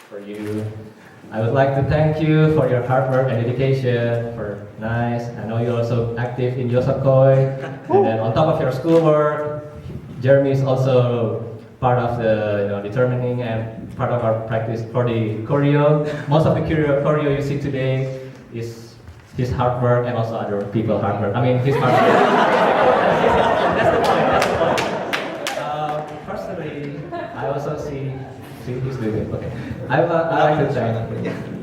for you. I would like to thank you for your hard work and dedication for NiCE. I know you're also active in Yosakoi. And then on top of your schoolwork, Jeremy is also part of the determining and part of our practice for the choreo. Most of the choreo you see today is his hard work and also other people's hard work. I mean, his hard work. That's the point. That's the point. Personally, I also see he's doing it. Okay. I like to thank.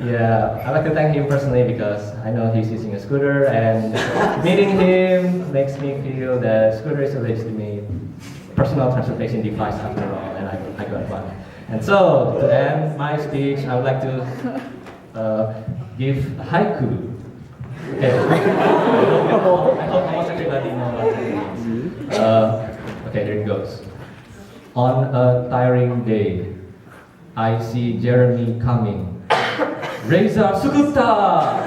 Yeah, I like to thank him personally because I know he's using a scooter, and meeting him makes me feel that scooter is a legitimate personal transportation device after all, and I got one. And so, to end my speech, I would like to give haiku. Okay. I hope almost everybody knows what it means. Okay, there it goes. On a tiring day, I see Jeremy coming. Reza Sugutta!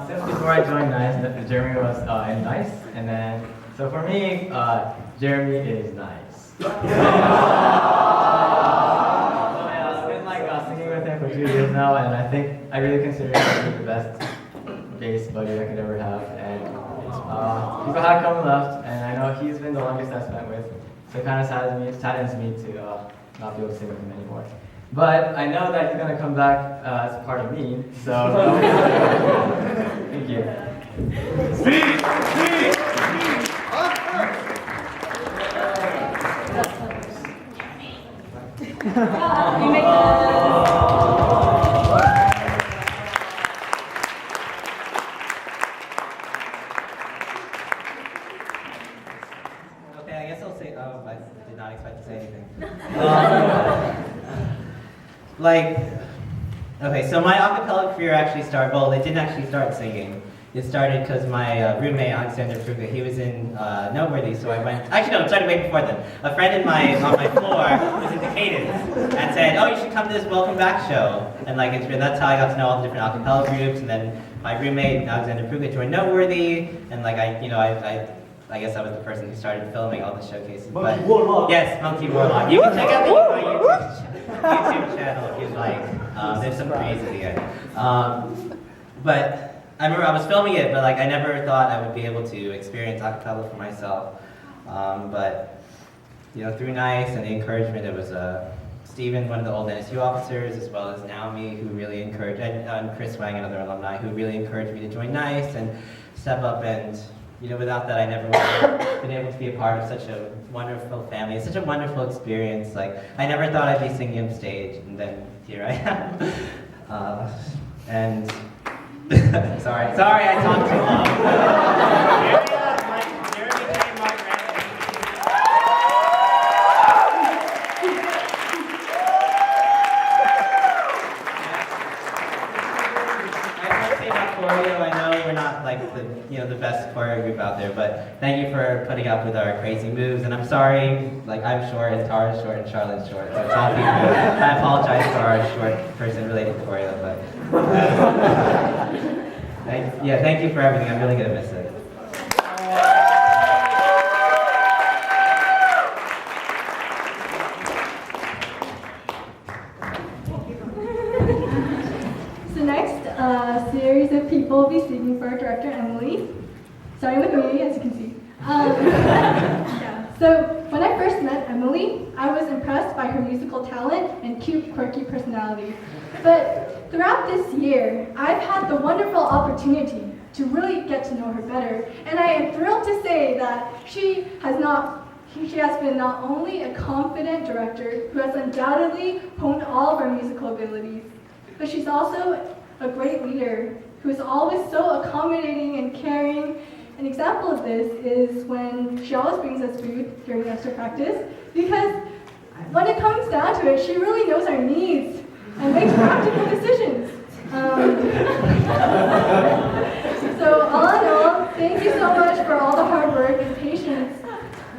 Since before I joined NiCE, Jeremy was in NiCE, and then so for me, Jeremy is nice. So yeah, I've been singing with him for 2 years now, and I think I really consider him the best bass buddy I could ever have. And people have come and left, and I know he's been the longest I've spent with, so it kind of saddens me to not be able to sing with him anymore. But I know that he's going to come back as part of me, so thank you. Okay, I guess I'll say, I did not expect to say anything. Okay, so my acapella career actually started, well, it didn't actually start singing. It started because my roommate, Alexander Fruga, he was in Noteworthy, so I went, actually no, it started way before then. A friend on my floor was into Cadence and said, oh, you should come to this Welcome Back show. And that's how I got to know all the different acapella groups, and then my roommate, Alexander Fruga, joined Noteworthy, and I guess I was the person who started filming all the showcases. Monkey Warlock. Yes, Monkey Warlock. You can check out my YouTube channel if you'd like. There's some praise at the end. But I remember I was filming it, but I never thought I would be able to experience acapella for myself. But through NiCE and the encouragement, it was Stephen, one of the old NSU officers, as well as Naomi, who really encouraged, and Chris Wang, another alumni, who really encouraged me to join NiCE and step up. And without that, I never would have been able to be a part of such a wonderful family. It's such a wonderful experience. I never thought I'd be singing on stage, and then here I am. And sorry, I talked too long. Jeremy K. Mark Rankin. I want to say about choreo, I know we're not the best choreo group out there, but thank you for putting up with our crazy moves. And I'm sorry, I'm short, and Tara's short, and Charlotte's short. So it's all people. I apologize for our short person-related choreo, but thank you for everything. I'm really gonna miss it. So next, a series of people will be speaking for our director, Emily. Starting with me, as you can see. So when I first met Emily, I was impressed by her musical talent and cute, quirky personality. But throughout this year, I've had the wonderful opportunity to really get to know her better, and I am thrilled to say that she has been not only a confident director who has undoubtedly honed all of her musical abilities, but she's also a great leader who is always so accommodating and caring. An example of this is when she always brings us food during extra practice, because when it comes down to it, she really knows our needs and makes practical decisions. So all in all, Thank you so much for all the hard work and patience,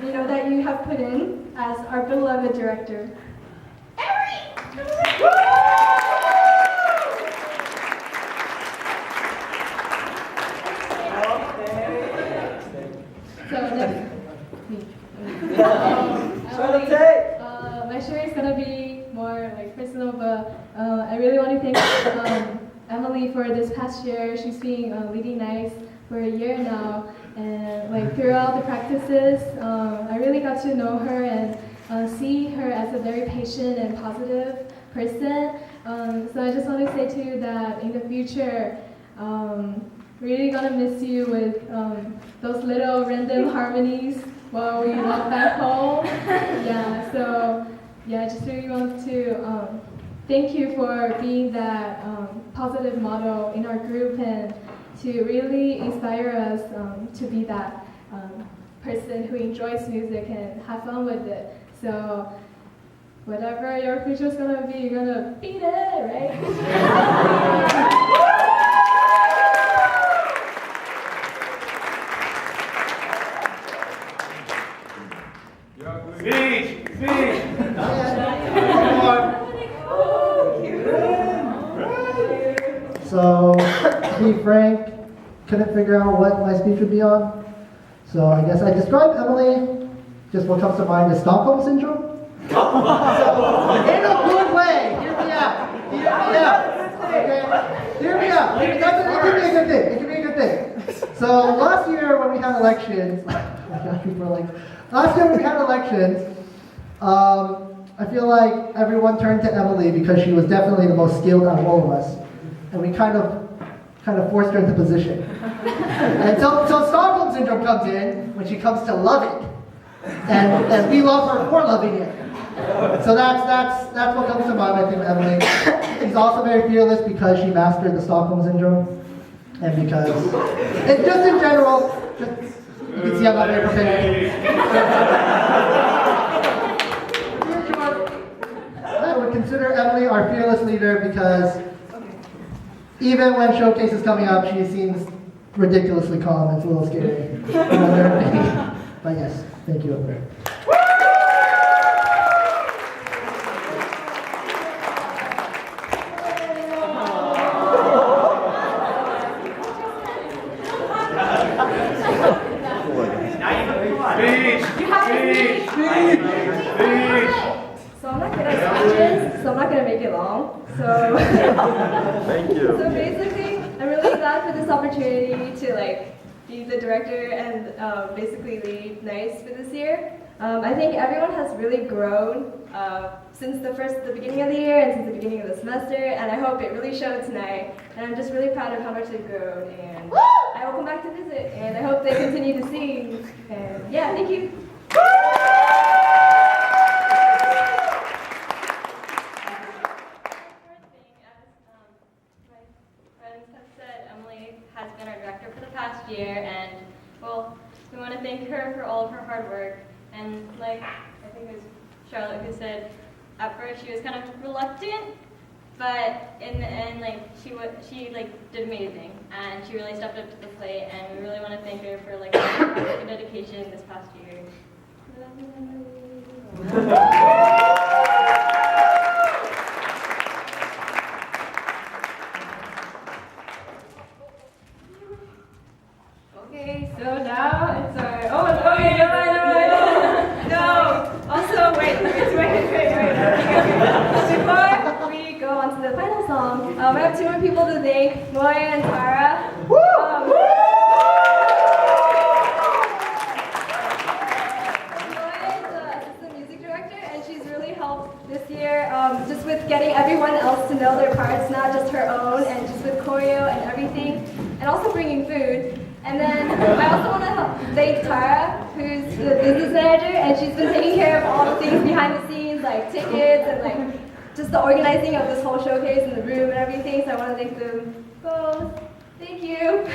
that you have put in as our beloved director. So next, me. My story is gonna be more like personal, but I really want to thank Emily for this past year. She's been leading NiCE for a year now, and like throughout the practices, I really got to know her and see her as a very patient and positive person. So I just want to say to you that in the future, really gonna miss you with those little random harmonies while we walk back home. I just really want to thank you for being that positive model in our group and to really inspire us to be that person who enjoys music and have fun with it. So whatever your future is gonna be, you're gonna beat it, right? So, to be frank, couldn't figure out what my speech would be on. So I guess I describe Emily, just what comes to mind is Stockholm Syndrome. So, in a good way, hear me out. Okay? Hear me out. It could be a good thing. It could be a good thing. So last year when we had elections, last year when we had elections, I feel like everyone turned to Emily because she was definitely the most skilled out of all of us. And we kind of forced her into position. And so Stockholm Syndrome comes in when she comes to loving. And we love her for loving it. So that's what comes to mind, I think, with Emily. She's also very fearless because she mastered the Stockholm Syndrome. And because, and just in general, you can see I'm not very prepared. I would consider Emily our fearless leader because even when showcase is coming up, she seems ridiculously calm. It's a little scary. But yes, thank you. So I'm not good at speeches, so I'm not going to make it long. So, Thank you. So basically, I'm really glad for this opportunity to be the director and basically lead NiCE for this year. I think everyone has really grown since the beginning of the year and since the beginning of the semester, and I hope it really showed tonight. And I'm just really proud of how much they've grown, and I will come back to visit, and I hope they continue to sing. And yeah, thank you. Has been our director for the past year, and well, we want to thank her for all of her hard work. And I think it was Charlotte who said, at first she was kind of reluctant, but in the end, she did amazing, and she really stepped up to the plate. And we really want to thank her for her dedication this past year. Okay, so now it's our. Oh, okay, no. Also, wait. Before we go on to the final song, I have two more people to thank, Moya and Tara. Moya is the assistant music director, and she's really helped this year just with getting everyone else to know their parts, not just her own, and just with choreo and everything, and also bringing food. And then I also want to thank Tara, who's the business manager, and she's been taking care of all the things behind the scenes, like tickets and just the organizing of this whole showcase in the room and everything. So I want to thank them both. Thank you.